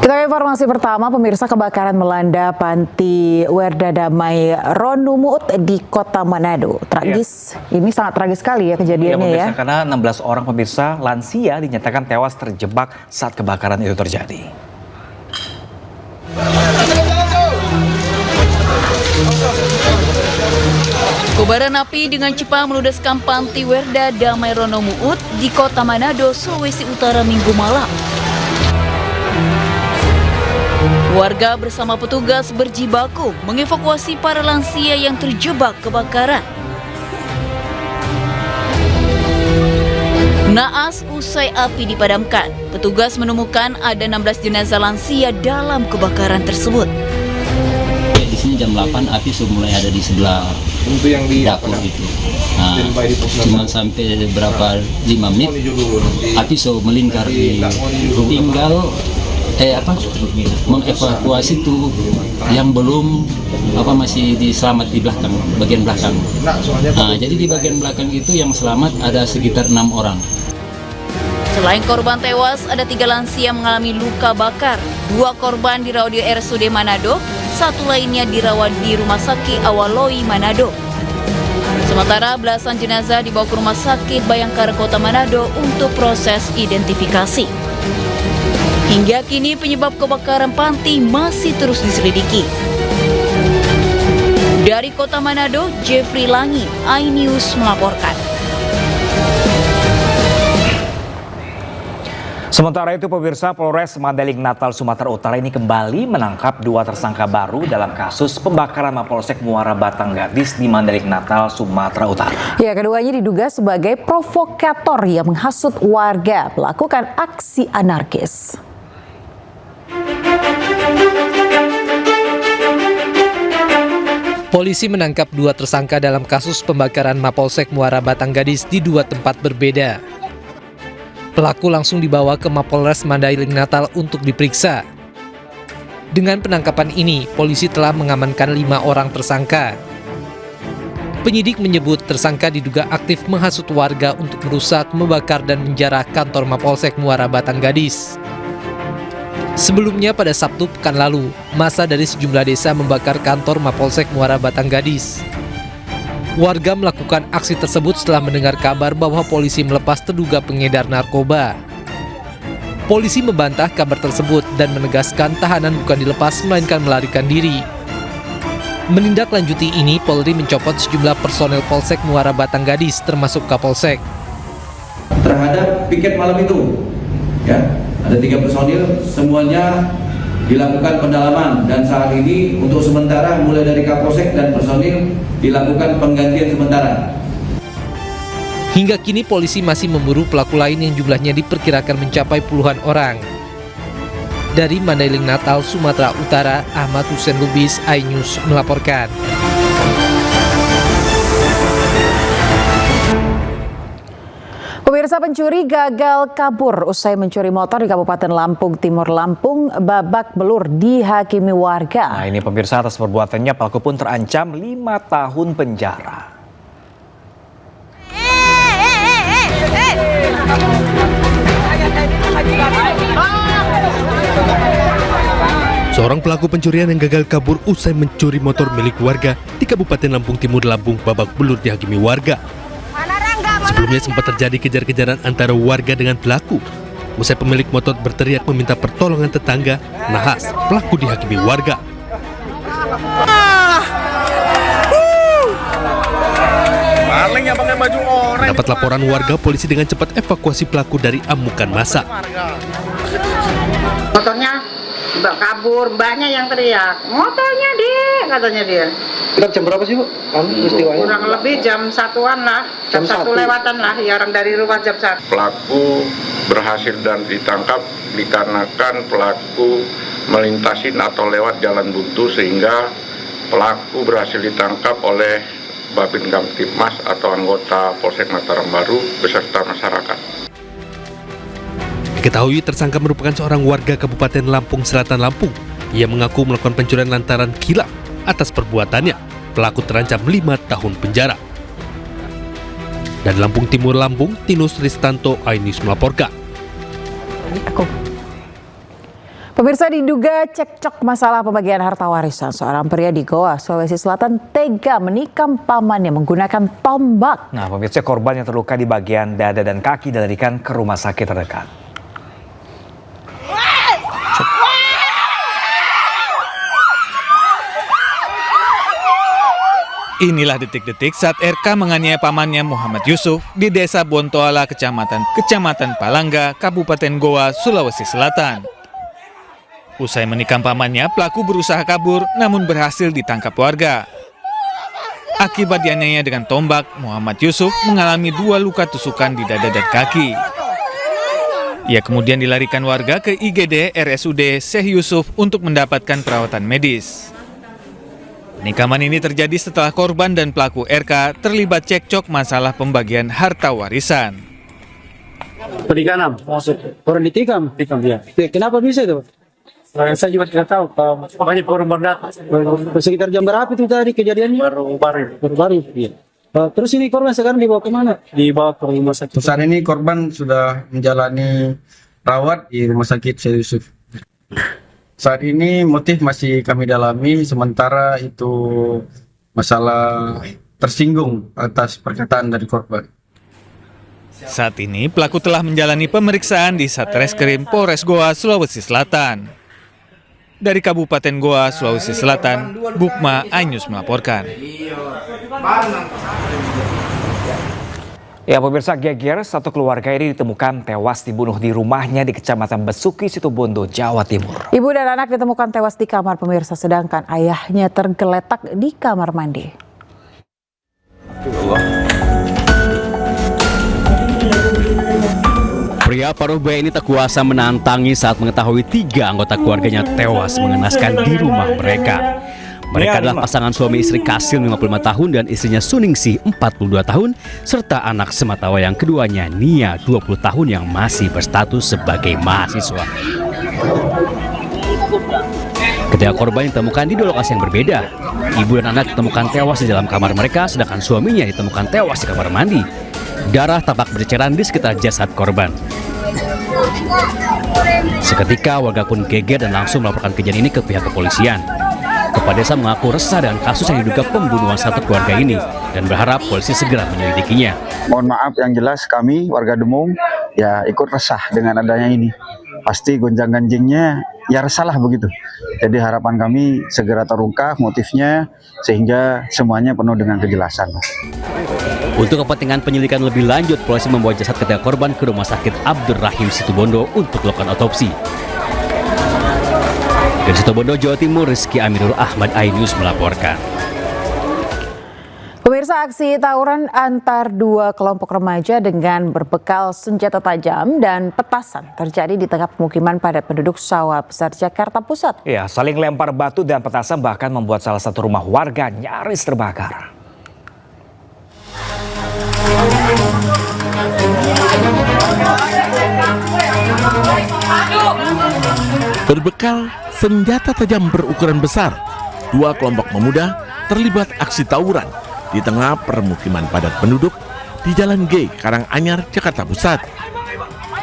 Kita ke informasi pertama, pemirsa, kebakaran melanda Panti Werda Damai Ronumut di Kota Manado. Tragis, ini sangat tragis sekali ya kejadiannya ya. Karena 16 orang pemirsa lansia dinyatakan tewas terjebak saat kebakaran itu terjadi. Kobaran api dengan cepat meludeskan Panti Werda Damai Ronumut di Kota Manado, Sulawesi Utara Minggu malam. Warga bersama petugas berjibaku mengevakuasi para lansia yang terjebak kebakaran. Naas usai api dipadamkan, petugas menemukan ada 16 jenazah lansia dalam kebakaran tersebut. Di sini jam 8 api sudah mulai ada di sebelah dapur itu. Nah, cuma sampai berapa 5 menit api sudah melingkar di tinggal mengevakuasi tuh yang belum masih diselamat di belakang, bagian belakang. Nah, jadi di bagian belakang itu yang selamat ada sekitar 6 orang. Selain korban tewas, ada 3 lansia mengalami luka bakar. 2 korban dirawat di RSUD Manado, 1 lainnya dirawat di Rumah Sakit Awaloi Manado. Sementara belasan jenazah dibawa ke Rumah Sakit Bayangkara Kota Manado untuk proses identifikasi. Hingga kini penyebab kebakaran panti masih terus diselidiki. Dari Kota Manado, Jeffrey Langi, iNews melaporkan. Sementara itu pemirsa, Polres Mandailing Natal, Sumatera Utara ini kembali menangkap 2 tersangka baru dalam kasus pembakaran Mapolsek Muara Batang Gadis di Mandailing Natal, Sumatera Utara. Ya, keduanya diduga sebagai provokator yang menghasut warga melakukan aksi anarkis. Polisi menangkap 2 tersangka dalam kasus pembakaran Mapolsek Muara Batang Gadis di 2 tempat berbeda. Pelaku langsung dibawa ke Mapolres Mandailing Natal untuk diperiksa. Dengan penangkapan ini, polisi telah mengamankan 5 orang tersangka. Penyidik menyebut tersangka diduga aktif menghasut warga untuk merusak, membakar, dan menjarah kantor Mapolsek Muara Batang Gadis. Sebelumnya pada Sabtu pekan lalu, massa dari sejumlah desa membakar kantor Mapolsek Muara Batang Gadis. Warga melakukan aksi tersebut setelah mendengar kabar bahwa polisi melepas terduga pengedar narkoba. Polisi membantah kabar tersebut dan menegaskan tahanan bukan dilepas melainkan melarikan diri. Menindaklanjuti ini, Polri mencopot sejumlah personel Polsek Muara Batang Gadis termasuk Kapolsek. Terhadap piket malam itu, ya, ada 3 personil, semuanya dilakukan pendalaman dan saat ini untuk sementara mulai dari Kapolsek dan personil dilakukan penggantian sementara. Hingga kini polisi masih memburu pelaku lain yang jumlahnya diperkirakan mencapai puluhan orang. Dari Mandailing Natal, Sumatera Utara, Ahmad Hussein Lubis, iNews melaporkan. Pemirsa, pencuri gagal kabur usai mencuri motor di Kabupaten Lampung Timur, Lampung, babak belur dihakimi warga. Nah, ini pemirsa, atas perbuatannya pelaku pun terancam 5 tahun penjara. Seorang pelaku pencurian yang gagal kabur usai mencuri motor milik warga di Kabupaten Lampung Timur, Lampung, babak belur dihakimi warga. Sebelumnya sempat terjadi kejar-kejaran antara warga dengan pelaku. Usai pemilik motor berteriak meminta pertolongan tetangga, nahas pelaku dihakimi warga. Dapat laporan warga, polisi dengan cepat evakuasi pelaku dari amukan massa. Motornya mbak kabur, mbaknya yang teriak, motornya dek, katanya dia. Kita jam berapa sih, Bu? Peristiwanya? Kurang lebih jam 1-an lah, jam 1 lewatan lah, ya orang dari rumah jam 1. Pelaku berhasil dan ditangkap dikarenakan pelaku melintasi atau lewat jalan buntu sehingga pelaku berhasil ditangkap oleh Babin Kamtibmas atau anggota Polsek Mataram Baru beserta masyarakat. Diketahui tersangka merupakan seorang warga Kabupaten Lampung Selatan, Lampung. Ia mengaku melakukan pencurian lantaran khilaf atas perbuatannya. Pelaku terancam 5 tahun penjara. Dan Lampung Timur, Lampung, Tinus Ristanto, iNews melaporkan. Pemirsa, diduga cekcok masalah pembagian harta warisan, seorang pria di Goa, Sulawesi Selatan tega menikam pamannya menggunakan tombak. Nah, pemirsa, korban yang terluka di bagian dada dan kaki dilarikan ke rumah sakit terdekat. Inilah detik-detik saat RK menganiaya pamannya Muhammad Yusuf di Desa Bontoala, Kecamatan Palangga, Kabupaten Goa, Sulawesi Selatan. Usai menikam pamannya, pelaku berusaha kabur namun berhasil ditangkap warga. Akibat dianiaya dengan tombak, Muhammad Yusuf mengalami 2 luka tusukan di dada dan kaki. Ia kemudian dilarikan warga ke IGD RSUD Syekh Yusuf untuk mendapatkan perawatan medis. Penikaman ini terjadi setelah korban dan pelaku RK terlibat cekcok masalah pembagian harta warisan. Penikaman, orang ditikam ya. Kenapa bisa itu? Saya juga tidak tahu. Makanya korban datang. Sekitar jam berapa itu tadi kejadiannya? Baru. Iya. Terus ini korban sekarang dibawa kemana? Dibawa ke rumah sakit. Saat ini korban sudah menjalani rawat di rumah sakit Syekh Yusuf. Saat ini motif masih kami dalami, sementara itu masalah tersinggung atas perkataan dari korban. Saat ini pelaku telah menjalani pemeriksaan di Satreskrim Polres Goa, Sulawesi Selatan. Dari Kabupaten Goa, Sulawesi Selatan, Bukma Ainus melaporkan. Ya, pemirsa, geger, satu keluarga ini ditemukan tewas dibunuh di rumahnya di Kecamatan Besuki, Situbondo, Jawa Timur. Ibu dan anak ditemukan tewas di kamar, pemirsa, sedangkan ayahnya tergeletak di kamar mandi. Pria paruh baya ini tak kuasa menantangi saat mengetahui 3 anggota keluarganya tewas mengenaskan di rumah mereka. Mereka adalah pasangan suami istri Kasil 55 tahun dan istrinya Suningsih 42 tahun serta anak sematawayang keduanya Nia 20 tahun yang masih berstatus sebagai mahasiswa. Ketiga korban ditemukan di 2 lokasi yang berbeda. Ibu dan anak ditemukan tewas di dalam kamar mereka sedangkan suaminya ditemukan tewas di kamar mandi. Darah tampak berceceran di sekitar jasad korban. Seketika warga pun geger dan langsung melaporkan kejadian ini ke pihak kepolisian. Kepala desa mengaku resah dengan kasus yang diduga pembunuhan satu keluarga ini dan berharap polisi segera menyelidikinya. Mohon maaf, yang jelas kami warga Demung ya ikut resah dengan adanya ini. Pasti gonjang-ganjingnya ya resahlah begitu. Jadi harapan kami segera terungkap motifnya sehingga semuanya penuh dengan kejelasan. Untuk kepentingan penyelidikan lebih lanjut, polisi membawa jasad ketiga korban ke Rumah Sakit Abdurrahim Situbondo untuk melakukan otopsi. Dari Situbondo, Jawa Timur, Rizky Amirul Ahmad Ainus melaporkan. Pemirsa, aksi tawuran antar 2 kelompok remaja dengan berbekal senjata tajam dan petasan terjadi di tengah pemukiman padat penduduk Sawah Besar, Jakarta Pusat. Ya, saling lempar batu dan petasan bahkan membuat salah satu rumah warga nyaris terbakar. Berbekal senjata tajam berukuran besar, 2 kelompok pemuda terlibat aksi tawuran di tengah permukiman padat penduduk di Jalan G, Karanganyar, Jakarta Pusat.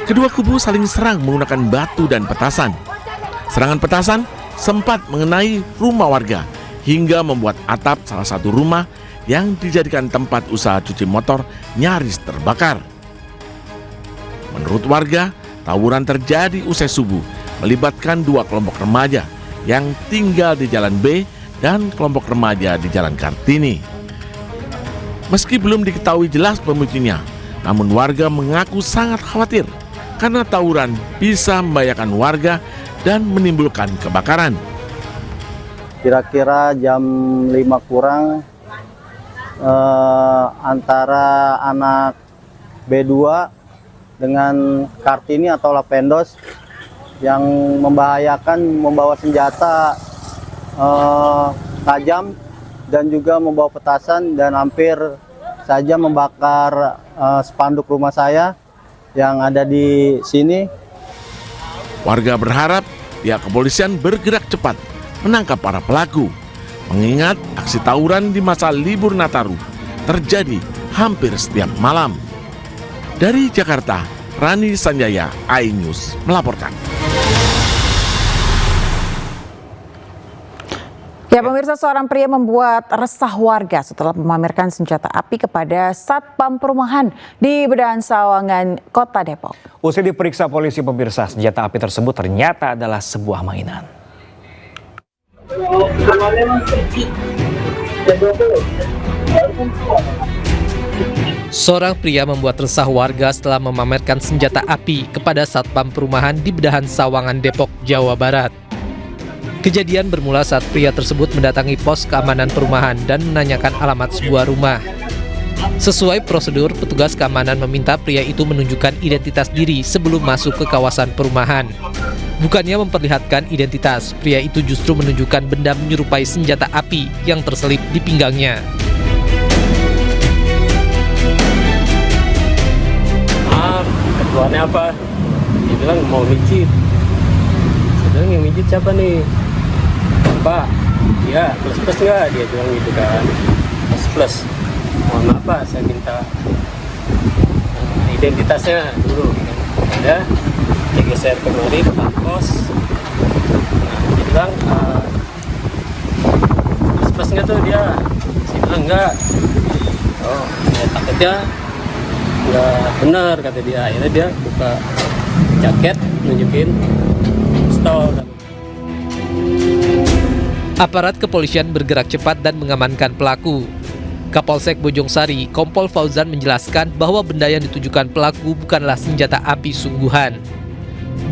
Kedua kubu saling serang menggunakan batu dan petasan. Serangan petasan sempat mengenai rumah warga hingga membuat atap salah satu rumah yang dijadikan tempat usaha cuci motor nyaris terbakar. Menurut warga, tawuran terjadi usai subuh melibatkan 2 kelompok remaja yang tinggal di Jalan B dan kelompok remaja di Jalan Kartini. Meski belum diketahui jelas pemicunya, namun warga mengaku sangat khawatir karena tawuran bisa membahayakan warga dan menimbulkan kebakaran. Kira-kira jam 5 kurang antara anak B2 dengan Kartini atau Lapendos yang membahayakan membawa senjata tajam dan juga membawa petasan dan hampir saja membakar spanduk rumah saya yang ada di sini. Warga berharap pihak kepolisian bergerak cepat menangkap para pelaku, mengingat aksi tawuran di masa libur Nataru terjadi hampir setiap malam. Dari Jakarta, Rani Sanjaya, iNews melaporkan. Ya pemirsa, seorang pria membuat resah warga setelah memamerkan senjata api kepada satpam perumahan di Bedahan Sawangan, Kota Depok. Usai diperiksa polisi pemirsa, senjata api tersebut ternyata adalah sebuah mainan. Seorang pria membuat resah warga setelah memamerkan senjata api kepada satpam perumahan di Bedahan Sawangan, Depok, Jawa Barat. Kejadian bermula saat pria tersebut mendatangi pos keamanan perumahan dan menanyakan alamat sebuah rumah. Sesuai prosedur, petugas keamanan meminta pria itu menunjukkan identitas diri sebelum masuk ke kawasan perumahan. Bukannya memperlihatkan identitas, pria itu justru menunjukkan benda menyerupai senjata api yang terselip di pinggangnya. Ketuanya apa? Dia bilang mau mijit. Saya bilang yang mijit siapa nih? Pak, ya plus nggak? Dia bilang gitu kan. Plus. Mohon maaf Pak, saya minta identitasnya dulu. Ada, dia geser kemari ke pos. Nah, dia bilang plusnya tuh dia. Saya bilang enggak. Oh, ya takutnya nggak benar kata dia. Akhirnya dia buka jaket, nunjukin pistol. Aparat kepolisian bergerak cepat dan mengamankan pelaku. Kapolsek Bojongsari, Kompol Fauzan menjelaskan bahwa benda yang ditujukan pelaku bukanlah senjata api sungguhan.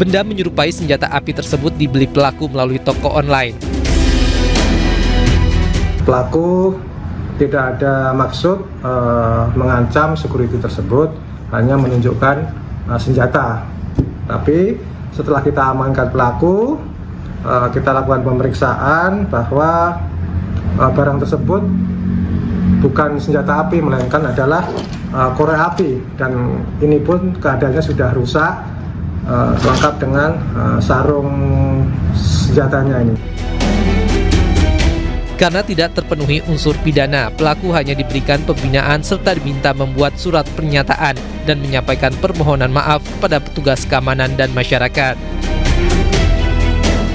Benda menyerupai senjata api tersebut dibeli pelaku melalui toko online. Pelaku tidak ada maksud mengancam security tersebut, hanya menunjukkan senjata. Tapi setelah kita amankan pelaku, kita lakukan pemeriksaan bahwa barang tersebut bukan senjata api, melainkan adalah korek api, dan ini pun keadaannya sudah rusak, lengkap dengan sarung senjatanya ini. Karena tidak terpenuhi unsur pidana, pelaku hanya diberikan pembinaan serta diminta membuat surat pernyataan dan menyampaikan permohonan maaf kepada petugas keamanan dan masyarakat.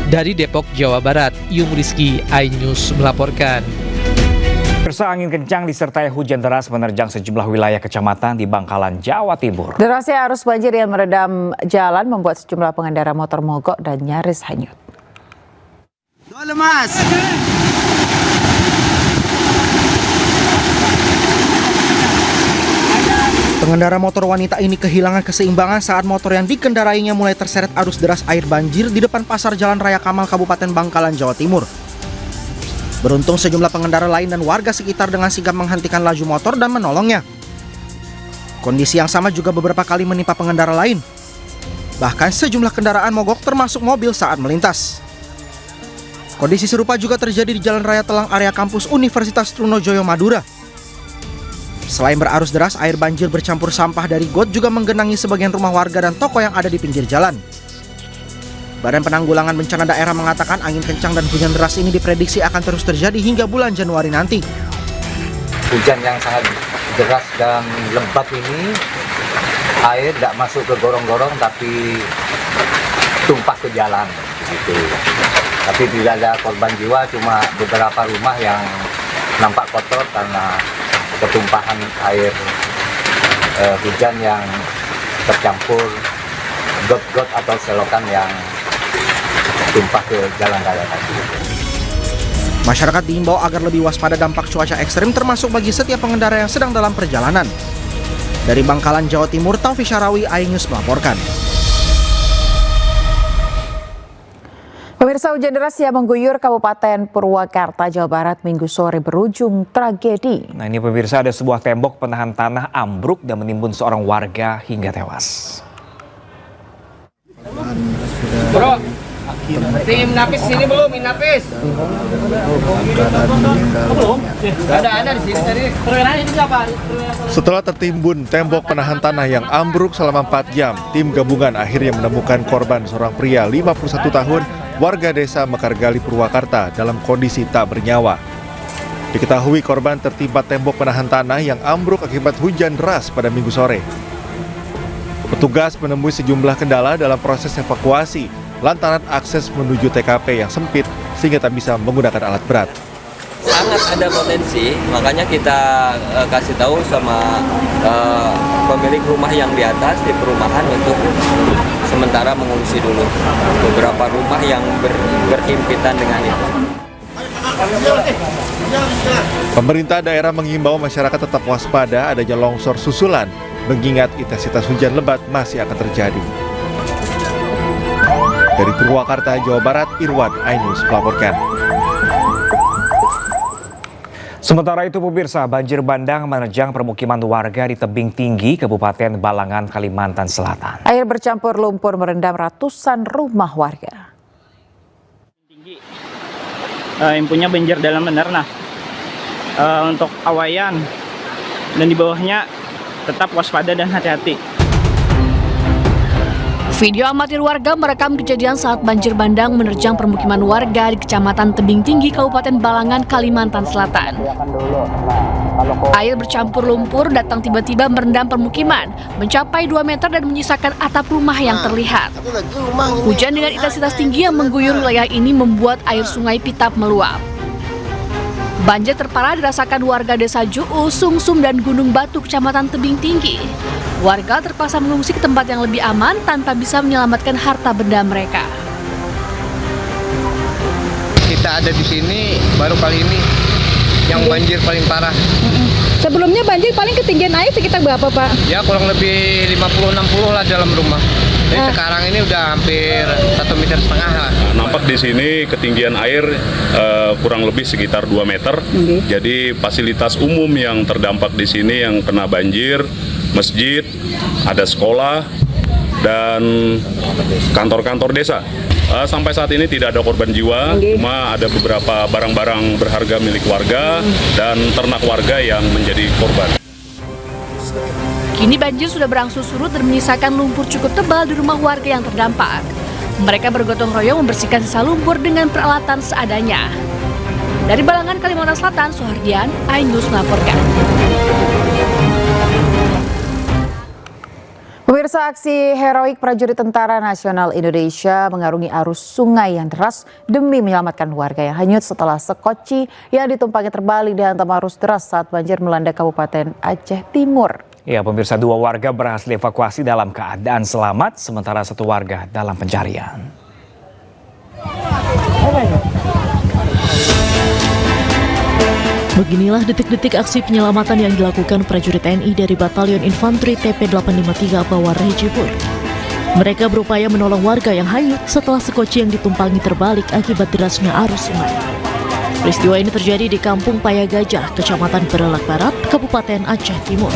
Dari Depok, Jawa Barat, Yung Rizky, iNews melaporkan. Pemirsa, angin kencang disertai hujan deras menerjang sejumlah wilayah kecamatan di Bangkalan, Jawa Timur. Derasnya arus banjir yang merendam jalan membuat sejumlah pengendara motor mogok dan nyaris hanyut. Dua lemas. Pengendara motor wanita ini kehilangan keseimbangan saat motor yang dikendarainya mulai terseret arus deras air banjir di depan pasar Jalan Raya Kamal, Kabupaten Bangkalan, Jawa Timur. Beruntung sejumlah pengendara lain dan warga sekitar dengan sigap menghentikan laju motor dan menolongnya. Kondisi yang sama juga beberapa kali menimpa pengendara lain. Bahkan sejumlah kendaraan mogok termasuk mobil saat melintas. Kondisi serupa juga terjadi di Jalan Raya Telang area kampus Universitas Trunojoyo, Madura. Selain berarus deras, air banjir bercampur sampah dari got juga menggenangi sebagian rumah warga dan toko yang ada di pinggir jalan. Badan Penanggulangan Bencana Daerah mengatakan angin kencang dan hujan deras ini diprediksi akan terus terjadi hingga bulan Januari nanti. Hujan yang sangat deras dan lebat ini, air tidak masuk ke gorong-gorong tapi tumpah ke jalan. Gitu. Tapi tidak ada korban jiwa, cuma beberapa rumah yang nampak kotor karena ketumpahan air hujan yang tercampur got-got atau selokan yang tumpah ke jalan raya tadi. Masyarakat diimbau agar lebih waspada dampak cuaca ekstrim termasuk bagi setiap pengendara yang sedang dalam perjalanan. Dari Bangkalan, Jawa Timur, Taufik Syarawi, iNews melaporkan. Pemirsa, hujan deras yang mengguyur Kabupaten Purwakarta, Jawa Barat Minggu sore berujung tragedi. Nah, ini pemirsa, ada sebuah tembok penahan tanah ambruk dan menimbun seorang warga hingga tewas. Bro, tim napis sini belum? Napis. Belum. Ada di sini tadi. Setelah tertimbun tembok penahan tanah yang ambruk selama 4 jam, tim gabungan akhirnya menemukan korban seorang pria 51 tahun warga desa Mekargali, Purwakarta dalam kondisi tak bernyawa. Diketahui korban tertimpa tembok penahan tanah yang ambruk akibat hujan deras pada Minggu sore. Petugas menemui sejumlah kendala dalam proses evakuasi, lantaran akses menuju TKP yang sempit sehingga tak bisa menggunakan alat berat. Sangat ada potensi, makanya kita kasih tahu sama pemilik rumah yang di atas di perumahan untuk sementara mengungsi dulu beberapa rumah yang berhimpitan dengan itu. Pemerintah daerah mengimbau masyarakat tetap waspada adanya longsor susulan, mengingat intensitas hujan lebat masih akan terjadi. Dari Purwakarta, Jawa Barat, Irwan Ainus melaporkan. Sementara itu pemirsa, banjir bandang menerjang permukiman warga di tebing tinggi Kabupaten Balangan, Kalimantan Selatan. Air bercampur lumpur merendam ratusan rumah warga. Yang punya banjir dalam benar, nah untuk awayan dan di bawahnya tetap waspada dan hati-hati. Video amatir warga merekam kejadian saat banjir bandang menerjang permukiman warga di Kecamatan Tebing Tinggi, Kabupaten Balangan, Kalimantan Selatan. Air bercampur lumpur datang tiba-tiba merendam permukiman, mencapai 2 meter dan menyisakan atap rumah yang terlihat. Hujan dengan intensitas tinggi yang mengguyur wilayah ini membuat air sungai Pitap meluap. Banjir terparah dirasakan warga desa Juu, Sungsum, dan Gunung Batu, Kecamatan Tebing Tinggi. Warga terpaksa mengungsi ke tempat yang lebih aman tanpa bisa menyelamatkan harta benda mereka. Kita ada di sini baru kali ini yang banjir paling parah. Sebelumnya banjir paling ketinggian air sekitar berapa, Pak? Ya kurang lebih 50-60 lah dalam rumah. Jadi sekarang ini udah hampir 1,5 meter lah. Nampak di sini ketinggian air kurang lebih sekitar 2 meter. Jadi fasilitas umum yang terdampak di sini yang kena banjir, masjid, ada sekolah, dan kantor-kantor desa. Sampai saat ini tidak ada korban jiwa, cuma ada beberapa barang-barang berharga milik warga dan ternak warga yang menjadi korban. Kini banjir sudah berangsur surut dan menyisakan lumpur cukup tebal di rumah warga yang terdampak. Mereka bergotong royong membersihkan sisa lumpur dengan peralatan seadanya. Dari Balangan, Kalimantan Selatan, Suhardian, Ainus melaporkan. Pemirsa, aksi heroik prajurit Tentara Nasional Indonesia mengarungi arus sungai yang deras demi menyelamatkan warga yang hanyut setelah sekoci yang ditumpangi terbalik dihantam arus deras saat banjir melanda Kabupaten Aceh Timur. Ya, pemirsa, 2 warga berhasil dievakuasi dalam keadaan selamat, sementara 1 warga dalam pencarian. Beginilah detik-detik aksi penyelamatan yang dilakukan prajurit TNI dari Batalion Infanteri TP 853 Bawar Rejibur. Mereka berupaya menolong warga yang hanyut setelah sekoci yang ditumpangi terbalik akibat derasnya arus sungai. Peristiwa ini terjadi di Kampung Paya Gajah, Kecamatan Berelak Barat, Kabupaten Aceh Timur.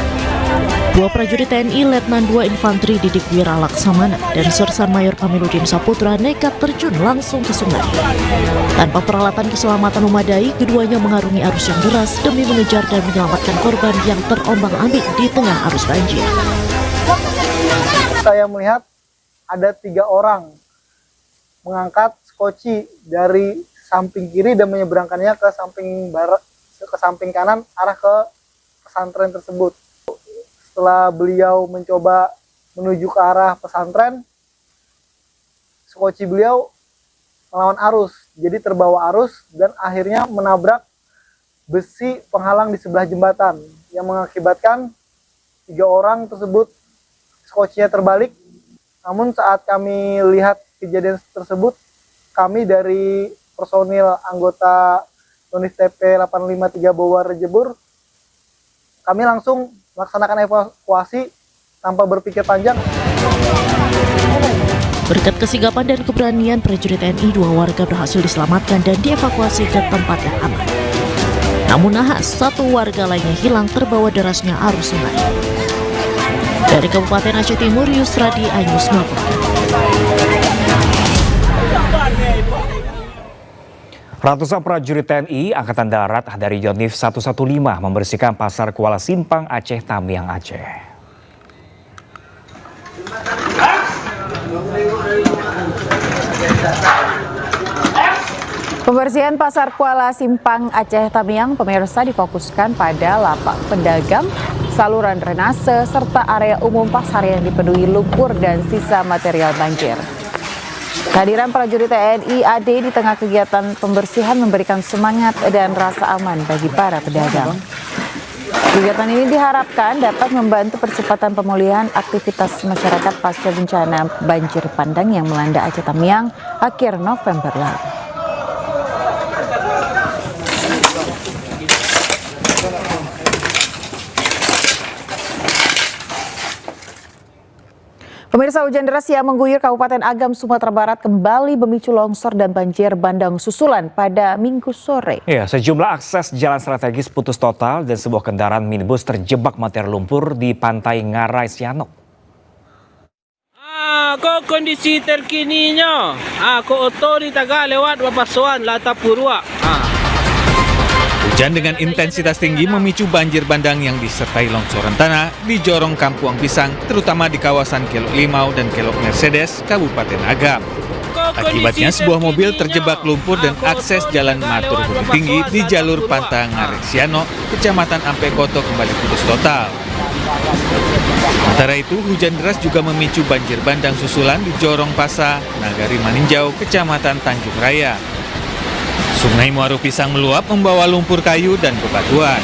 2 prajurit TNI Letnan 2 Infanteri Didik Wira Laksamana dan Sersan Mayor Kamiluddin Saputra nekat terjun langsung ke sungai. Tanpa peralatan keselamatan memadai, keduanya mengarungi arus yang deras demi mengejar dan menyelamatkan korban yang terombang-ambing di tengah arus banjir. Saya melihat ada 3 orang mengangkat skoci dari samping kiri dan menyeberangkannya ke samping barat, ke samping kanan arah ke pesantren tersebut. Setelah beliau mencoba menuju ke arah pesantren, skoci beliau melawan arus, jadi terbawa arus dan akhirnya menabrak besi penghalang di sebelah jembatan yang mengakibatkan 3 orang tersebut skocinya terbalik. Namun saat kami lihat kejadian tersebut, kami dari personil anggota Unit TP 853 Bawar Rejibur, kami langsung melaksanakan evakuasi tanpa berpikir panjang. Berkat kesigapan dan keberanian prajurit TNI, 2 warga berhasil diselamatkan dan dievakuasi ke tempat yang aman. Namun nahas, 1 warga lainnya hilang terbawa derasnya arus sungai. Dari Kabupaten Aceh Timur, Yusradi Ainus melaporkan. Ratusan prajurit TNI Angkatan Darat dari Yonif 115 membersihkan pasar Kuala Simpang, Aceh Tamiang, Aceh. Pembersihan pasar Kuala Simpang, Aceh Tamiang, pemirsa, difokuskan pada lapak pedagang, saluran drainase, serta area umum pasar yang dipenuhi lumpur dan sisa material banjir. Kehadiran prajurit TNI AD di tengah kegiatan pembersihan memberikan semangat dan rasa aman bagi para pedagang. Kegiatan ini diharapkan dapat membantu percepatan pemulihan aktivitas masyarakat pasca bencana banjir bandang yang melanda Aceh Tamiang akhir November lalu. Pemirsa, hujan deras yang mengguyur Kabupaten Agam, Sumatera Barat kembali memicu longsor dan banjir bandang susulan pada Minggu sore. Ya, sejumlah akses jalan strategis putus total dan sebuah kendaraan minibus terjebak material lumpur di pantai Ngarai Sianok. Kok kondisi terkininya? Kok otorita lewat Bapasuan Lata Purwa. Hujan dengan intensitas tinggi memicu banjir bandang yang disertai longsoran tanah di jorong Kampung Pisang, terutama di kawasan Kelok Limau dan Kelok Mercedes, Kabupaten Agam. Akibatnya sebuah mobil terjebak lumpur dan akses jalan Matur Bukit Tinggi di jalur Pantai Ngarai Sianok, Kecamatan Ampekoto kembali putus total. Sementara itu, hujan deras juga memicu banjir bandang susulan di jorong Pasa, Nagari Maninjau, Kecamatan Tanjung Raya. Sungai Muaro Pisang meluap membawa lumpur kayu dan bebatuan.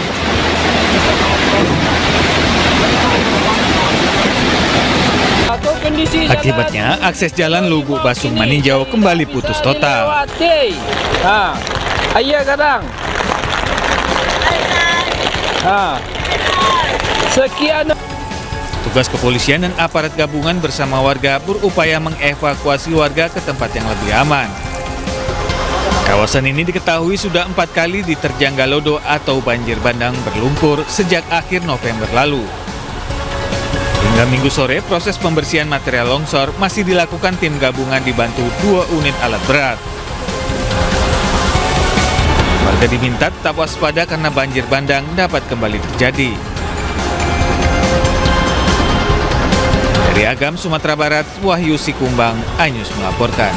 Akibatnya, akses jalan Lubuk Basung Maninjau kembali putus total. Ayah kadang. Sekian. Tugas kepolisian dan aparat gabungan bersama warga berupaya mengevakuasi warga ke tempat yang lebih aman. Kawasan ini diketahui sudah 4 kali diterjang galodo atau banjir bandang berlumpur sejak akhir November lalu. Hingga Minggu sore, proses pembersihan material longsor masih dilakukan tim gabungan dibantu 2 unit alat berat. Warga diminta tetap waspada karena banjir bandang dapat kembali terjadi. Dari Agam, Sumatera Barat, Wahyu Sikumbang, iNews melaporkan.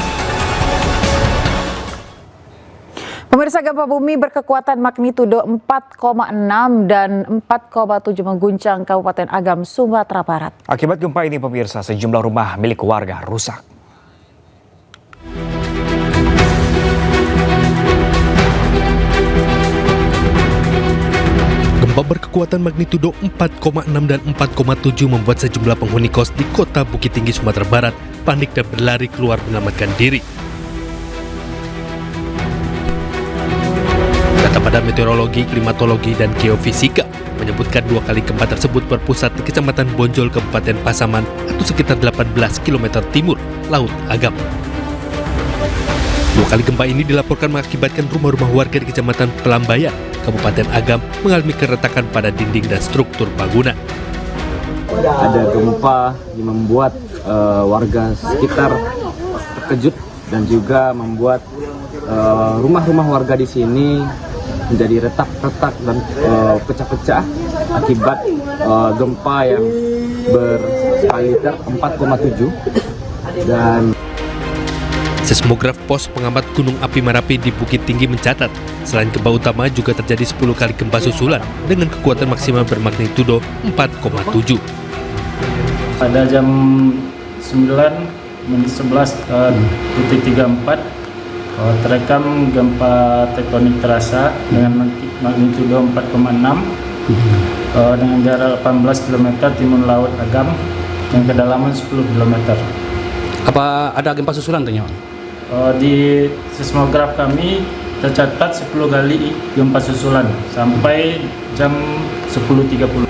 Pemirsa, gempa bumi berkekuatan magnitudo 4,6 dan 4,7 mengguncang Kabupaten Agam, Sumatera Barat. Akibat gempa ini, pemirsa, sejumlah rumah milik warga rusak. Gempa berkekuatan magnitudo 4,6 dan 4,7 membuat sejumlah penghuni kos di Kota Bukit Tinggi, Sumatera Barat panik dan berlari keluar menyelamatkan diri. Data Badan Meteorologi, Klimatologi, dan Geofisika menyebutkan 2 kali gempa tersebut berpusat di Kecamatan Bonjol, Kabupaten Pasaman atau sekitar 18 km timur Laut Agam. 2 kali gempa ini dilaporkan mengakibatkan rumah-rumah warga di Kecamatan Pelambayan, Kabupaten Agam mengalami keretakan pada dinding dan struktur bangunan. Ada gempa yang membuat warga sekitar terkejut dan juga membuat rumah-rumah warga di sini menjadi retak-retak dan pecah-pecah akibat gempa yang berskala 4,7 dan seismograf Pos Pengamat Gunung Api Merapi di Bukit Tinggi mencatat, selain gempa utama juga terjadi 10 kali gempa susulan dengan kekuatan maksimal bermagnitudo 4,7. Pada jam 9:11:34 terekam gempa tektonik terasa dengan magnitudo 4,6 dengan jarak 18 km timur Laut Agam yang kedalaman 10 km. Apa ada gempa susulan ternyata? Di seismograf kami tercatat 10 kali gempa susulan sampai jam 10.30.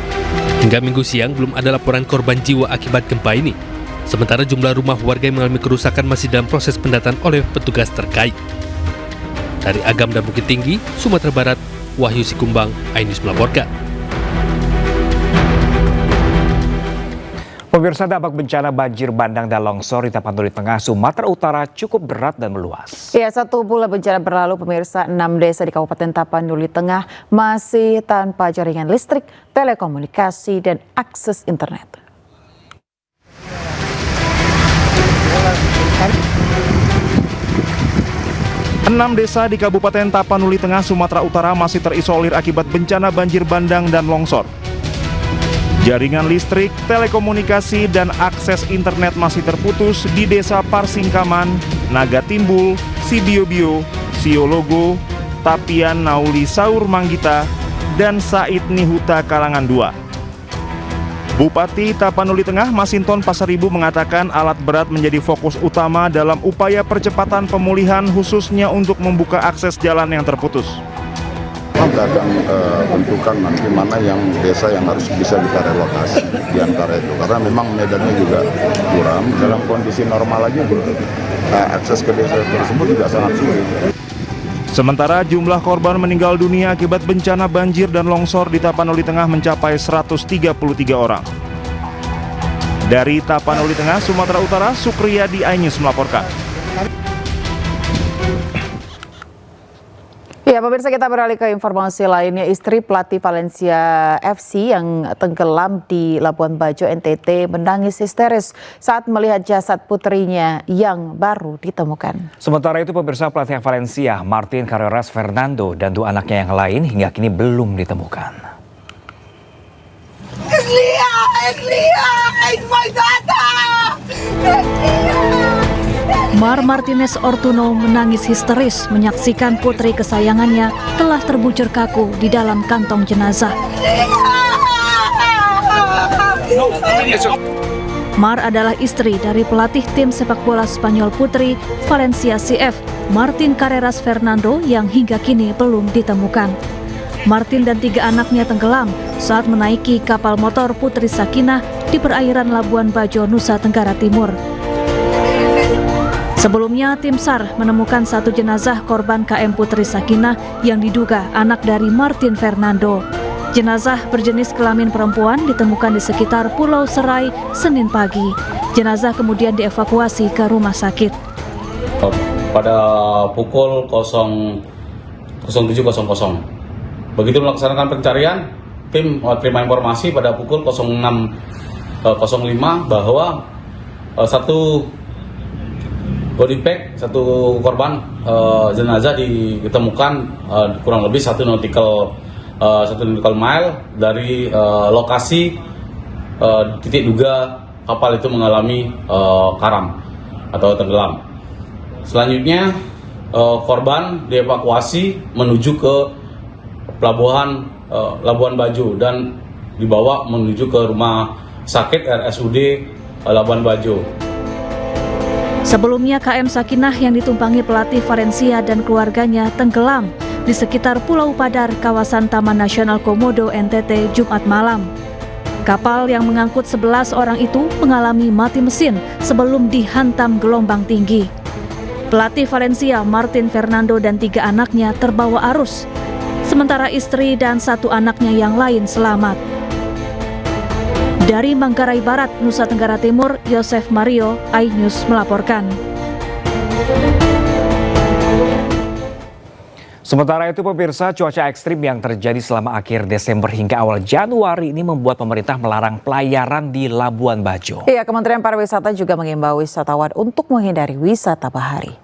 Hingga Minggu siang belum ada laporan korban jiwa akibat gempa ini. Sementara jumlah rumah warga yang mengalami kerusakan masih dalam proses pendataan oleh petugas terkait. Dari Agam dan Bukit Tinggi, Sumatera Barat, Wahyu Sikumbang, iNews melaporkan. Pemirsa, dampak bencana banjir bandang dan longsor di Tapanuli Tengah, Sumatera Utara cukup berat dan meluas. Ya, 1 bulan bencana berlalu, pemirsa, 6 desa di Kabupaten Tapanuli Tengah masih tanpa jaringan listrik, telekomunikasi, dan akses internet. 6 desa di Kabupaten Tapanuli Tengah, Sumatera Utara masih terisolir akibat bencana banjir bandang dan longsor. Jaringan listrik, telekomunikasi, dan akses internet masih terputus di Desa Parsingkaman, Naga Timbul, Sibiobio, Siologo, Tapian Nauli Saur Manggita, dan Said Nihuta Kalangan 2. Bupati Tapanuli Tengah Masinton Pasaribu mengatakan alat berat menjadi fokus utama dalam upaya percepatan pemulihan khususnya untuk membuka akses jalan yang terputus. Kita akan tentukan nanti mana yang desa yang harus bisa kita relokasi di antara itu, karena memang medannya juga kurang. Dalam kondisi normal aja akses ke desa tersebut juga sangat sulit. Sementara jumlah korban meninggal dunia akibat bencana banjir dan longsor di Tapanuli Tengah mencapai 133 orang. Dari Tapanuli Tengah, Sumatera Utara, Sukriyadi, iNews melaporkan. Ya, pemirsa, kita beralih ke informasi lainnya. Istri pelatih Valencia FC yang tenggelam di Labuan Bajo, NTT, menangis histeris saat melihat jasad putrinya yang baru ditemukan. Sementara itu, pemirsa, pelatih Valencia, Martin Carreras Fernando, dan 2 anaknya yang lain hingga kini belum ditemukan. Mar Martinez Ortuno menangis histeris menyaksikan putri kesayangannya telah terbujur kaku di dalam kantong jenazah. Mar adalah istri dari pelatih tim sepak bola Spanyol putri Valencia CF, Martin Carreras Fernando, yang hingga kini belum ditemukan. Martin dan 3 anaknya tenggelam saat menaiki kapal motor Putri Sakinah di perairan Labuan Bajo, Nusa Tenggara Timur. Sebelumnya, tim SAR menemukan 1 jenazah korban KM Putri Sakinah yang diduga anak dari Martin Fernando. Jenazah berjenis kelamin perempuan ditemukan di sekitar Pulau Serai Senin pagi. Jenazah kemudian dievakuasi ke rumah sakit. Pada pukul 07.00, begitu melaksanakan pencarian, tim terima informasi pada pukul 06.05 bahwa satu body bag, 1 korban jenazah ditemukan kurang lebih 1 nautical mile dari lokasi titik duga kapal itu mengalami karam atau tenggelam. Selanjutnya korban dievakuasi menuju ke pelabuhan Labuan Bajo dan dibawa menuju ke rumah sakit RSUD Labuan Bajo. Sebelumnya, KM Sakinah yang ditumpangi pelatih Valencia dan keluarganya tenggelam di sekitar Pulau Padar, kawasan Taman Nasional Komodo, NTT, Jumat malam. Kapal yang mengangkut 11 orang itu mengalami mati mesin sebelum dihantam gelombang tinggi. Pelatih Valencia, Martin Fernando, dan 3 anaknya terbawa arus, sementara istri dan 1 anaknya yang lain selamat. Dari Manggarai Barat, Nusa Tenggara Timur, Yosef Mario, iNews melaporkan. Sementara itu, pemirsa, cuaca ekstrim yang terjadi selama akhir Desember hingga awal Januari ini membuat pemerintah melarang pelayaran di Labuan Bajo. Iya, Kementerian Pariwisata juga mengimbau wisatawan untuk menghindari wisata bahari.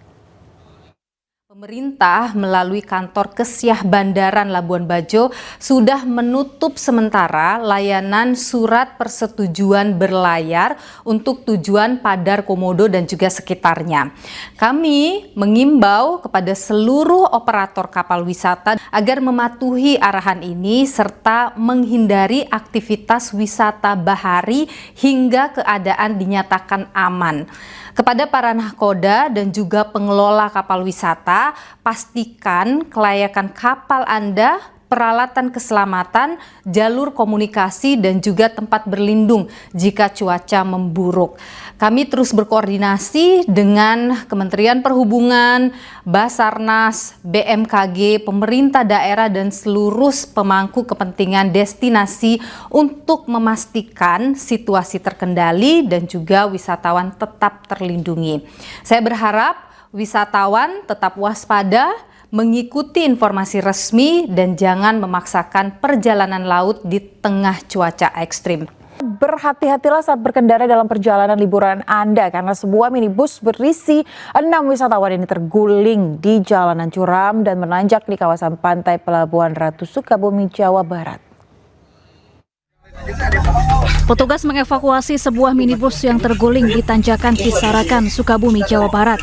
Pemerintah melalui kantor Kesyah Bandaran Labuan Bajo sudah menutup sementara layanan surat persetujuan berlayar untuk tujuan Padar, Komodo, dan juga sekitarnya. Kami mengimbau kepada seluruh operator kapal wisata agar mematuhi arahan ini serta menghindari aktivitas wisata bahari hingga keadaan dinyatakan aman. Kepada para nahkoda dan juga pengelola kapal wisata, pastikan kelayakan kapal Anda, peralatan keselamatan, jalur komunikasi, dan juga tempat berlindung jika cuaca memburuk. Kami terus berkoordinasi dengan Kementerian Perhubungan, Basarnas, BMKG, pemerintah daerah, dan seluruh pemangku kepentingan destinasi untuk memastikan situasi terkendali dan juga wisatawan tetap terlindungi. Saya berharap wisatawan tetap waspada, mengikuti informasi resmi, dan jangan memaksakan perjalanan laut di tengah cuaca ekstrim. Berhati-hatilah saat berkendara dalam perjalanan liburan Anda karena sebuah minibus berisi 6 wisatawan ini terguling di jalanan curam dan menanjak di kawasan pantai Pelabuhan Ratu, Sukabumi, Jawa Barat. Petugas mengevakuasi sebuah minibus yang terguling di tanjakan Kisarakan, Sukabumi, Jawa Barat.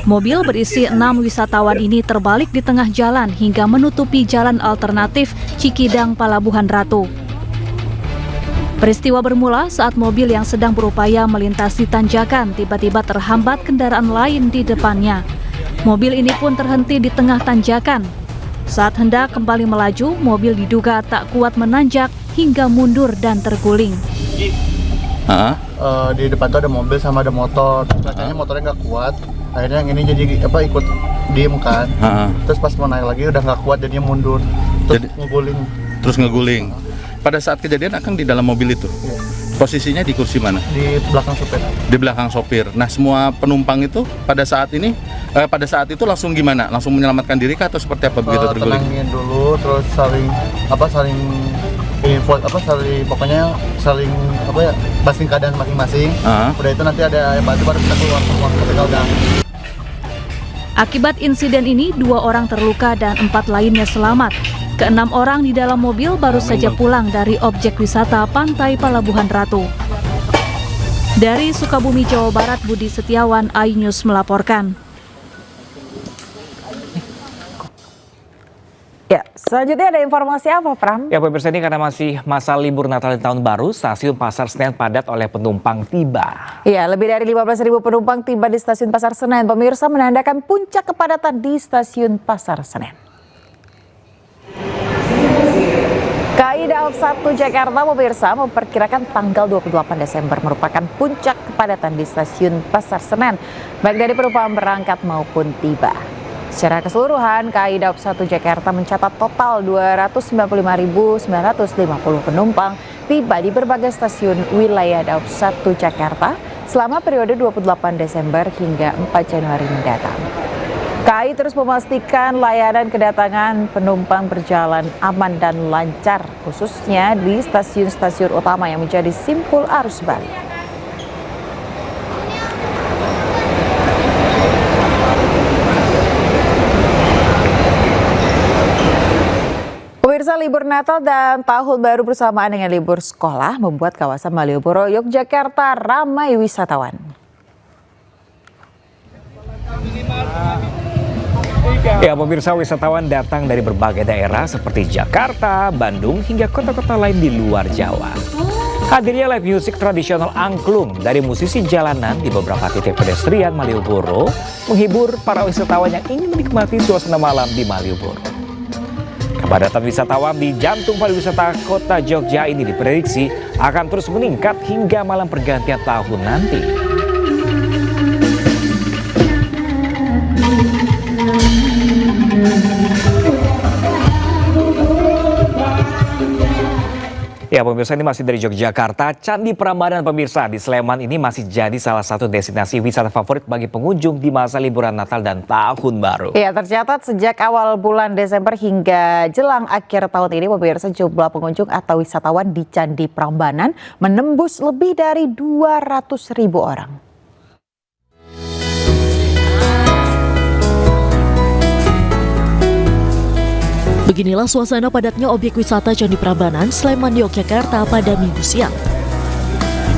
Mobil berisi 6 wisatawan ini terbalik di tengah jalan hingga menutupi jalan alternatif Cikidang, Palabuhan Ratu. Peristiwa bermula saat mobil yang sedang berupaya melintasi tanjakan tiba-tiba terhambat kendaraan lain di depannya. Mobil ini pun terhenti di tengah tanjakan. Saat hendak kembali melaju, mobil diduga tak kuat menanjak hingga mundur dan terguling. Di depan tuh ada mobil sama ada motor. Katanya motornya nggak kuat. Akhirnya yang ini jadi ikut diem kan. Terus pas mau naik lagi udah nggak kuat jadinya mundur. Terus ngeguling. Pada saat kejadian Akang di dalam mobil itu? Iya. Posisinya di kursi mana? Di belakang sopir. Di belakang sopir. Nah, semua penumpang itu pada saat itu langsung gimana? Langsung menyelamatkan diri kah atau seperti apa begitu terguling? Tenangin dulu, terus saling basing keadaan masing-masing. Udah itu nanti ada yang bantu baru kita keluar semua ketika udah. Akibat insiden ini, 2 orang terluka dan 4 lainnya selamat. Ke-6 orang di dalam mobil baru saja pulang dari objek wisata Pantai Palabuhan Ratu. Dari Sukabumi, Jawa Barat, Budi Setiawan, iNews melaporkan. Ya, selanjutnya ada informasi apa, Pram? Ya, pemirsa, ini karena masih masa libur Natal dan Tahun Baru, stasiun Pasar Senen padat oleh penumpang tiba. Ya, lebih dari 15.000 penumpang tiba di stasiun Pasar Senen. Pemirsa, menandakan puncak kepadatan di stasiun Pasar Senen. KAI Daob 1 Jakarta, pemirsa, memperkirakan tanggal 28 Desember merupakan puncak kepadatan di stasiun Pasar Senen, baik dari penumpang berangkat maupun tiba. Secara keseluruhan, KAI Daob 1 Jakarta mencatat total 295.950 penumpang tiba di berbagai stasiun wilayah Daob 1 Jakarta selama periode 28 Desember hingga 4 Januari mendatang. KAI terus memastikan layanan kedatangan penumpang berjalan aman dan lancar, khususnya di stasiun-stasiun utama yang menjadi simpul arus balik. Pemirsa, libur Natal dan Tahun Baru bersamaan dengan libur sekolah membuat kawasan Malioboro, Yogyakarta ramai wisatawan. Ya, pemirsa, wisatawan datang dari berbagai daerah seperti Jakarta, Bandung, hingga kota-kota lain di luar Jawa. Hadirnya live music tradisional angklung dari musisi jalanan di beberapa titik pedestrian Malioboro menghibur para wisatawan yang ingin menikmati suasana malam di Malioboro. Kepadatan wisatawan di jantung pariwisata kota Jogja ini diprediksi akan terus meningkat hingga malam pergantian tahun nanti. Ya, pemirsa, ini masih dari Yogyakarta. Candi Prambanan, pemirsa, di Sleman ini masih jadi salah satu destinasi wisata favorit bagi pengunjung di masa liburan Natal dan Tahun Baru. Ya, tercatat sejak awal bulan Desember hingga jelang akhir tahun ini, pemirsa, jumlah pengunjung atau wisatawan di Candi Prambanan menembus lebih dari 200.000 orang. Beginilah suasana padatnya objek wisata Candi Prambanan, Sleman, Yogyakarta pada Minggu siang.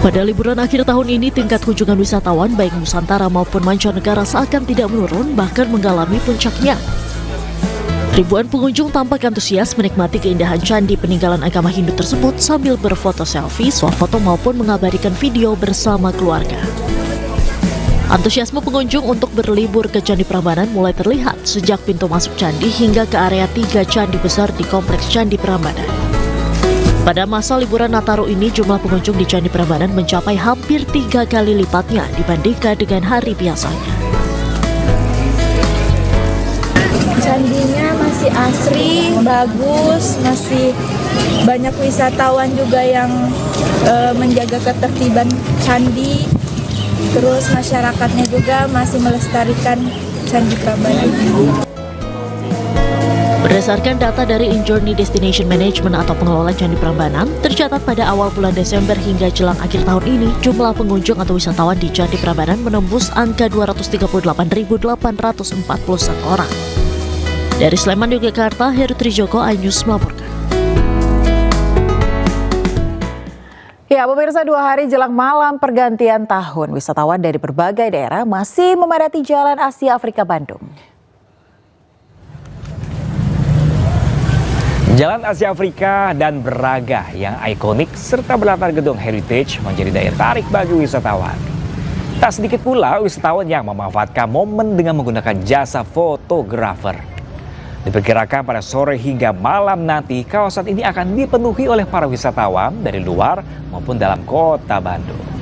Pada liburan akhir tahun ini, tingkat kunjungan wisatawan baik Nusantara maupun mancanegara seakan tidak menurun, bahkan mengalami puncaknya. Ribuan pengunjung tampak antusias menikmati keindahan candi peninggalan agama Hindu tersebut sambil berfoto selfie, swafoto maupun mengabadikan video bersama keluarga. Antusiasme pengunjung untuk berlibur ke Candi Prambanan mulai terlihat sejak pintu masuk candi hingga ke area 3 candi besar di kompleks Candi Prambanan. Pada masa liburan Nataru ini, jumlah pengunjung di Candi Prambanan mencapai hampir 3 kali lipatnya dibandingkan dengan hari biasanya. Candinya masih asri, bagus, masih banyak wisatawan juga yang menjaga ketertiban candi. Terus masyarakatnya juga masih melestarikan Candi Prambanan. Berdasarkan data dari InJourney Destination Management atau pengelola Candi Prambanan, tercatat pada awal bulan Desember hingga jelang akhir tahun ini, jumlah pengunjung atau wisatawan di Candi Prambanan menembus angka 238.841 orang. Dari Sleman, Yogyakarta, Heru Trijoko, iNews melaporkan. Ya, pemirsa, 2 hari jelang malam pergantian tahun, wisatawan dari berbagai daerah masih memadati Jalan Asia Afrika Bandung. Jalan Asia Afrika dan Braga yang ikonik serta berlatar gedung heritage menjadi daya tarik bagi wisatawan. Tak sedikit pula wisatawan yang memanfaatkan momen dengan menggunakan jasa fotografer. Diperkirakan pada sore hingga malam nanti, kawasan ini akan dipenuhi oleh para wisatawan dari luar maupun dalam kota Bandung.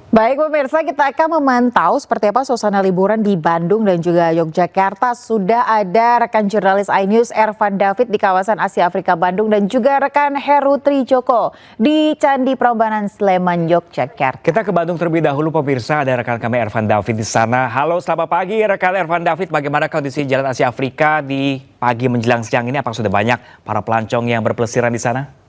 Baik pemirsa, kita akan memantau seperti apa suasana liburan di Bandung dan juga Yogyakarta. Sudah ada rekan jurnalis iNews Ervan David di kawasan Asia Afrika Bandung dan juga rekan Heru Trijoko di Candi Prambanan Sleman, Yogyakarta. Kita ke Bandung terlebih dahulu pemirsa, ada rekan kami Ervan David di sana. Halo, selamat pagi rekan Ervan David, bagaimana kondisi Jalan Asia Afrika di pagi menjelang siang ini? Apakah sudah banyak para pelancong yang berpelesiran di sana?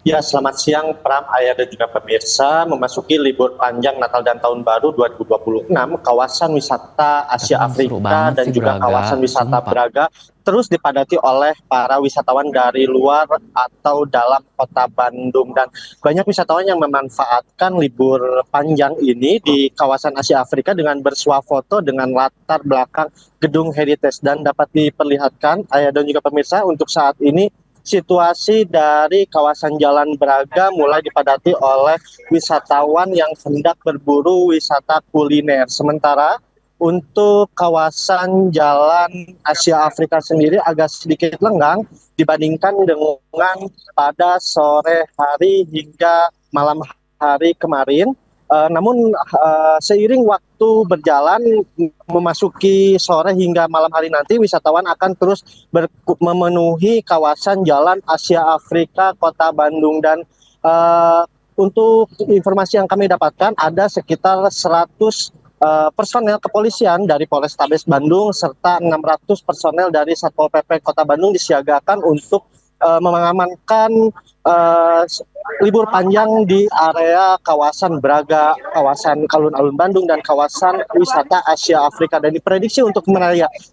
Ya, selamat siang Pram, Ayah dan juga pemirsa. Memasuki libur panjang Natal dan Tahun Baru 2026, kawasan wisata Asia Afrika dan juga kawasan wisata Braga terus dipadati oleh para wisatawan dari luar atau dalam kota Bandung. Dan banyak wisatawan yang memanfaatkan libur panjang ini di kawasan Asia Afrika dengan bersuah foto dengan latar belakang gedung heritage. Dan dapat diperlihatkan, Ayah dan juga pemirsa, untuk saat ini situasi dari kawasan Jalan Braga mulai dipadati oleh wisatawan yang hendak berburu wisata kuliner. Sementara untuk kawasan Jalan Asia Afrika sendiri agak sedikit lengang dibandingkan dengan pada sore hari hingga malam hari kemarin. Namun seiring waktu berjalan memasuki sore hingga malam hari nanti, wisatawan akan terus memenuhi kawasan Jalan Asia Afrika Kota Bandung. Dan untuk informasi yang kami dapatkan, ada sekitar 100 personel kepolisian dari Polrestabes Bandung serta 600 personel dari Satpol PP Kota Bandung disiagakan untuk mengamankan libur panjang di area kawasan Braga, kawasan Alun-Alun Bandung, dan kawasan wisata Asia Afrika. Dan diprediksi untuk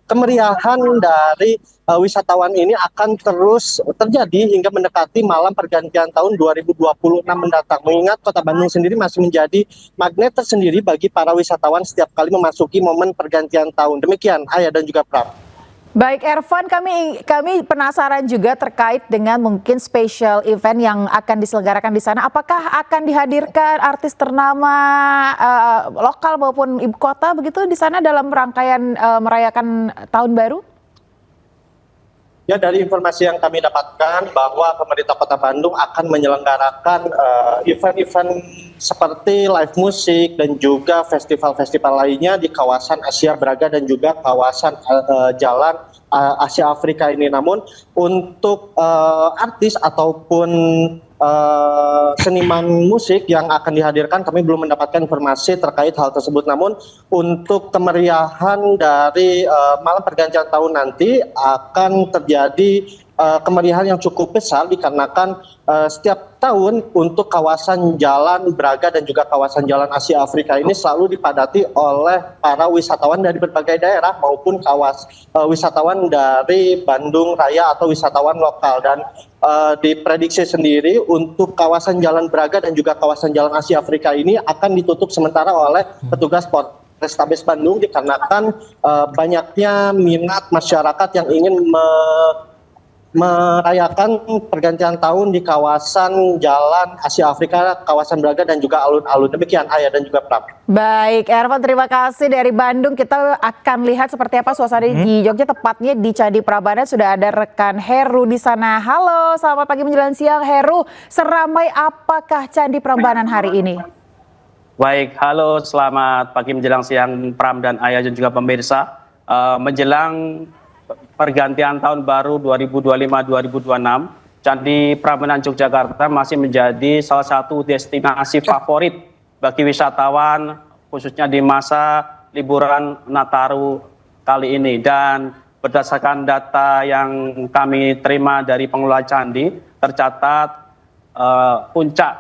kemeriahan dari wisatawan ini akan terus terjadi hingga mendekati malam pergantian tahun 2026 mendatang. Mengingat Kota Bandung sendiri masih menjadi magnet tersendiri bagi para wisatawan setiap kali memasuki momen pergantian tahun. Demikian Ayah dan juga Pram. Baik Ervan, kami penasaran juga terkait dengan mungkin special event yang akan diselenggarakan di sana. Apakah akan dihadirkan artis ternama lokal maupun ibu kota begitu di sana dalam rangkaian merayakan Tahun Baru? Ya, dari informasi yang kami dapatkan bahwa pemerintah Kota Bandung akan menyelenggarakan event-event seperti live musik dan juga festival-festival lainnya di kawasan Asia Braga dan juga kawasan Jalan Asia Afrika ini. Namun untuk artis ataupun seniman musik yang akan dihadirkan, kami belum mendapatkan informasi terkait hal tersebut. Namun untuk kemeriahan dari malam pergantian tahun nanti akan terjadi kemeriahan yang cukup besar dikarenakan setiap tahun untuk kawasan Jalan Braga dan juga kawasan Jalan Asia Afrika ini selalu dipadati oleh para wisatawan dari berbagai daerah maupun wisatawan dari Bandung Raya atau wisatawan lokal. Dan diprediksi sendiri untuk kawasan Jalan Braga dan juga kawasan Jalan Asia Afrika ini akan ditutup sementara oleh petugas Polrestabes Bandung dikarenakan banyaknya minat masyarakat yang ingin merayakan pergantian tahun di kawasan Jalan Asia Afrika, kawasan Braga dan juga alun-alun. Demikian Ayah dan juga Pram. Baik Ervan, terima kasih dari Bandung. Kita akan lihat seperti apa suasana di Jogja, tepatnya di Candi Prambanan. Sudah ada rekan Heru di sana. Halo, selamat pagi menjelang siang Heru. Seramai apakah Candi Prambanan hari ini? Baik, halo, selamat pagi menjelang siang Pram dan Ayah dan juga pemirsa. Menjelang pergantian tahun baru 2025-2026, Candi Prambanan Yogyakarta masih menjadi salah satu destinasi favorit bagi wisatawan, khususnya di masa liburan Nataru kali ini. Dan berdasarkan data yang kami terima dari pengelola candi, tercatat puncak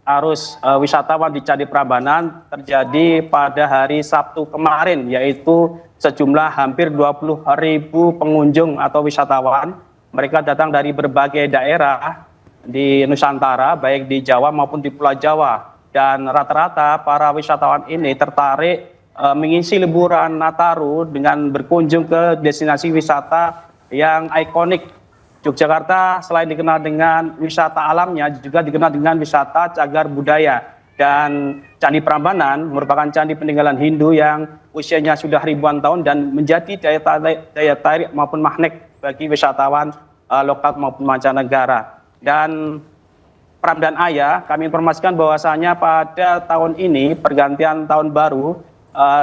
arus wisatawan di Candi Prambanan terjadi pada hari Sabtu kemarin, yaitu sejumlah hampir 20.000 pengunjung atau wisatawan. Mereka datang dari berbagai daerah di Nusantara, baik di Jawa maupun di Pulau Jawa. Dan rata-rata para wisatawan ini tertarik mengisi liburan Nataru dengan berkunjung ke destinasi wisata yang ikonik. Yogyakarta selain dikenal dengan wisata alamnya, juga dikenal dengan wisata cagar budaya. Dan Candi Prambanan merupakan candi peninggalan Hindu yang usianya sudah ribuan tahun dan menjadi daya tarik maupun magnet bagi wisatawan lokal maupun mancanegara. Dan Pram dan Ayah, kami informasikan bahwasanya pada tahun ini pergantian tahun baru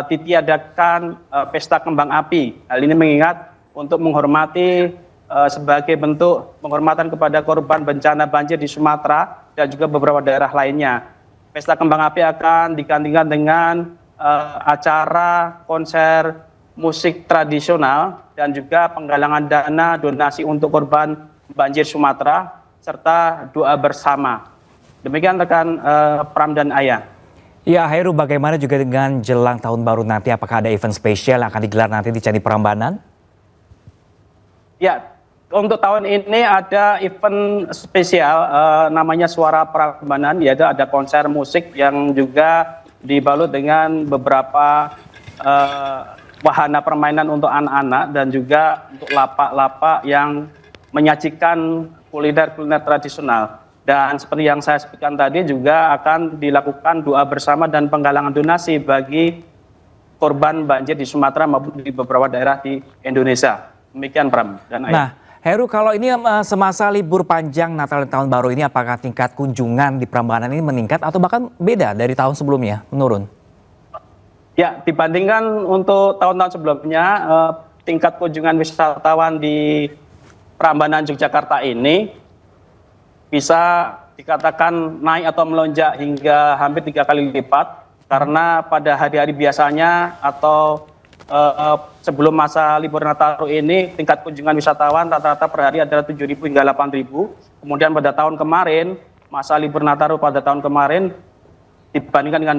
ditiadakan pesta kembang api. Hal ini mengingat untuk menghormati sebagai bentuk penghormatan kepada korban bencana banjir di Sumatera dan juga beberapa daerah lainnya. Pesta kembang api akan digantikan dengan acara konser musik tradisional dan juga penggalangan dana donasi untuk korban banjir Sumatera serta doa bersama. Demikian rekan Pram dan Ayah. Ya, Heru, bagaimana juga dengan jelang tahun baru nanti? Apakah ada event spesial yang akan digelar nanti di Candi Prambanan? Ya, untuk tahun ini ada event spesial namanya Suara Prambanan, yaitu ada konser musik yang juga dibalut dengan beberapa wahana permainan untuk anak-anak dan juga untuk lapak-lapak yang menyajikan kuliner-kuliner tradisional. Dan seperti yang saya sebutkan tadi juga akan dilakukan doa bersama dan penggalangan donasi bagi korban banjir di Sumatera maupun di beberapa daerah di Indonesia. Demikian Pram dan Ayah. Nah, Heru, kalau ini semasa libur panjang Natal dan Tahun Baru ini, apakah tingkat kunjungan di Prambanan ini meningkat atau bahkan beda dari tahun sebelumnya, menurun? Ya, dibandingkan untuk tahun-tahun sebelumnya, tingkat kunjungan wisatawan di Prambanan Yogyakarta ini bisa dikatakan naik atau melonjak hingga hampir 3 kali lipat, karena pada hari-hari biasanya atau sebelum masa libur Nataru ini tingkat kunjungan wisatawan rata-rata per hari adalah 7.000 hingga 8.000. Kemudian pada tahun kemarin, masa libur Nataru pada tahun kemarin dibandingkan dengan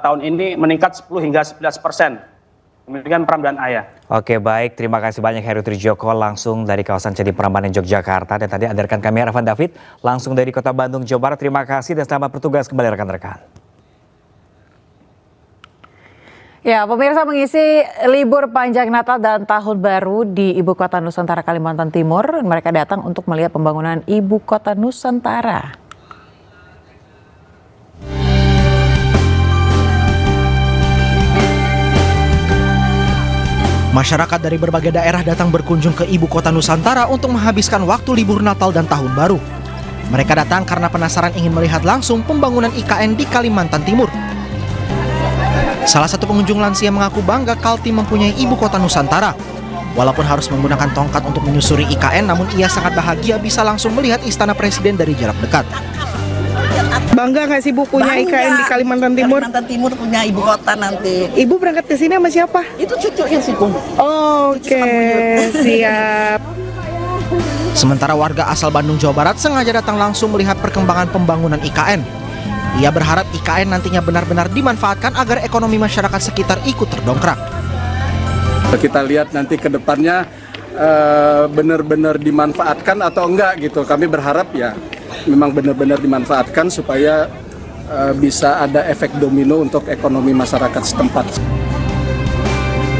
tahun ini meningkat 10 hingga 11%. Demikian Pram dan Ayah. Oke, baik, terima kasih banyak Heru Trijoko langsung dari kawasan Candi Prambanan Yogyakarta. Dan tadi ada rekan kami Arfan David langsung dari Kota Bandung, Jawa Barat. Terima kasih dan selamat bertugas kembali rekan-rekan. Ya, pemirsa, mengisi libur panjang Natal dan Tahun Baru di Ibu Kota Nusantara Kalimantan Timur, mereka datang untuk melihat pembangunan Ibu Kota Nusantara. Masyarakat dari berbagai daerah datang berkunjung ke Ibu Kota Nusantara untuk menghabiskan waktu libur Natal dan Tahun Baru. Mereka datang karena penasaran ingin melihat langsung pembangunan IKN di Kalimantan Timur. Salah satu pengunjung lansia mengaku bangga Kaltim mempunyai Ibu Kota Nusantara. Walaupun harus menggunakan tongkat untuk menyusuri IKN, namun ia sangat bahagia bisa langsung melihat Istana Presiden dari jarak dekat. Bangga nggak sih Bu punya IKN di Kalimantan Timur? Kalimantan Timur punya ibu kota nanti. Ibu berangkat ke sini sama siapa? Itu cucunya sih Bu. Oke, siap. Sementara warga asal Bandung, Jawa Barat sengaja datang langsung melihat perkembangan pembangunan IKN. Ia berharap IKN nantinya benar-benar dimanfaatkan agar ekonomi masyarakat sekitar ikut terdongkrak. Kita lihat nanti ke depannya benar-benar dimanfaatkan atau enggak gitu. Kami berharap ya memang benar-benar dimanfaatkan supaya bisa ada efek domino untuk ekonomi masyarakat setempat.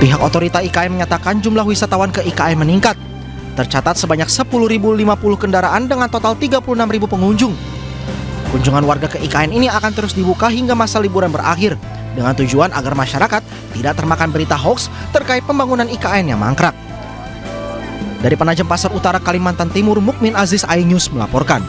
Pihak otorita IKN menyatakan jumlah wisatawan ke IKN meningkat. Tercatat sebanyak 10.050 kendaraan dengan total 36.000 pengunjung. Kunjungan warga ke IKN ini akan terus dibuka hingga masa liburan berakhir, dengan tujuan agar masyarakat tidak termakan berita hoax terkait pembangunan IKN yang mangkrak. Dari Penajam Pasar Utara, Kalimantan Timur, Mukmin Aziz, iNews melaporkan.